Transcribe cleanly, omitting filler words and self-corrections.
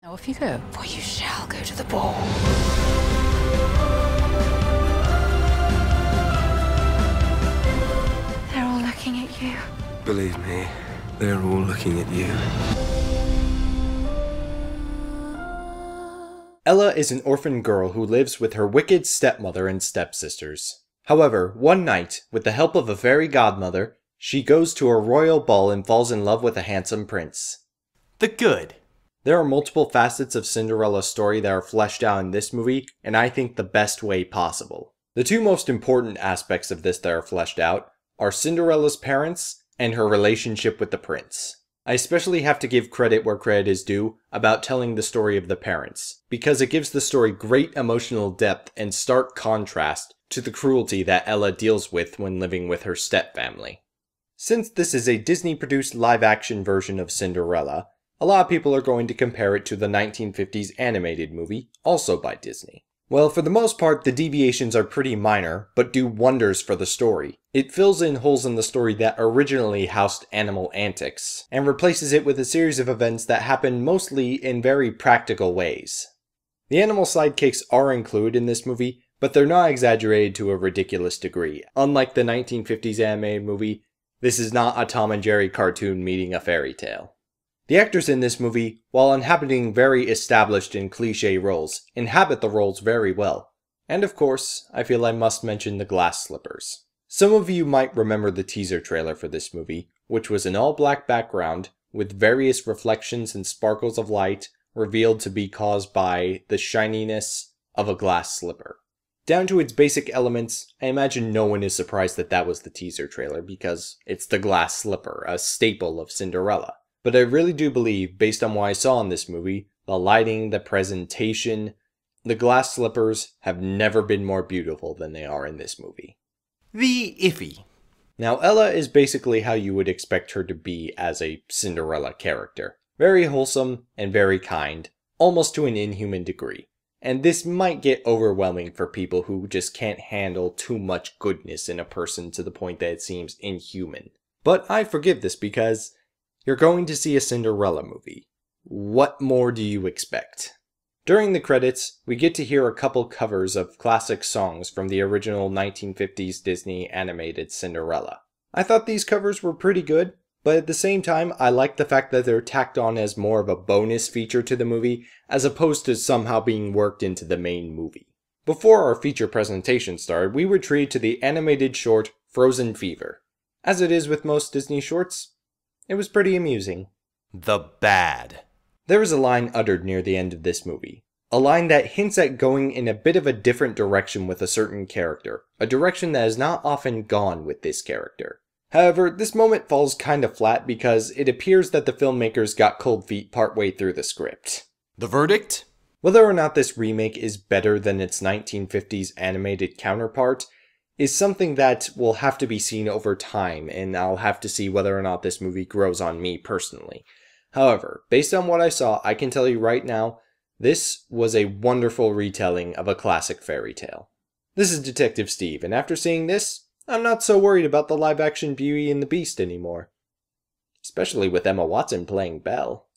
Now off you go, for you shall go to the ball. They're all looking at you. Believe me, they're all looking at you. Ella is an orphan girl who lives with her wicked stepmother and stepsisters. However, one night, with the help of a fairy godmother, she goes to a royal ball and falls in love with a handsome prince. The good. There are multiple facets of Cinderella's story that are fleshed out in this movie, and I think the best way possible. The two most important aspects of this that are fleshed out are Cinderella's parents and her relationship with the prince. I especially have to give credit where credit is due about telling the story of the parents, because it gives the story great emotional depth and stark contrast to the cruelty that Ella deals with when living with her stepfamily. Since this is a Disney-produced live-action version of Cinderella, a lot of people are going to compare it to the 1950s animated movie, also by Disney. Well, for the most part, the deviations are pretty minor, but do wonders for the story. It fills in holes in the story that originally housed animal antics, and replaces it with a series of events that happen mostly in very practical ways. The animal sidekicks are included in this movie, but they're not exaggerated to a ridiculous degree. Unlike the 1950s animated movie, this is not a Tom and Jerry cartoon meeting a fairy tale. The actors in this movie, while inhabiting very established and cliché roles, inhabit the roles very well. And of course, I feel I must mention the glass slippers. Some of you might remember the teaser trailer for this movie, which was an all-black background with various reflections and sparkles of light revealed to be caused by the shininess of a glass slipper. Down to its basic elements, I imagine no one is surprised that that was the teaser trailer because it's the glass slipper, a staple of Cinderella. But I really do believe, based on what I saw in this movie, the lighting, the presentation, the glass slippers have never been more beautiful than they are in this movie. The iffy. Now, Ella is basically how you would expect her to be as a Cinderella character. Very wholesome and very kind, almost to an inhuman degree. And this might get overwhelming for people who just can't handle too much goodness in a person to the point that it seems inhuman. But I forgive this because you're going to see a Cinderella movie. What more do you expect? During the credits, we get to hear a couple covers of classic songs from the original 1950s Disney animated Cinderella. I thought these covers were pretty good, but at the same time, I like the fact that they're tacked on as more of a bonus feature to the movie, as opposed to somehow being worked into the main movie. Before our feature presentation started, we were treated to the animated short Frozen Fever. As it is with most Disney shorts, it was pretty amusing. The bad. There is a line uttered near the end of this movie. A line that hints at going in a bit of a different direction with a certain character. A direction that is not often gone with this character. However, this moment falls kinda flat because it appears that the filmmakers got cold feet partway through the script. The verdict? Whether or not this remake is better than its 1950s animated counterpart is something that will have to be seen over time, and I'll have to see whether or not this movie grows on me personally. However, based on what I saw, I can tell you right now, this was a wonderful retelling of a classic fairy tale. This is Detective Steve, and after seeing this, I'm not so worried about the live-action Beauty and the Beast anymore. Especially with Emma Watson playing Belle.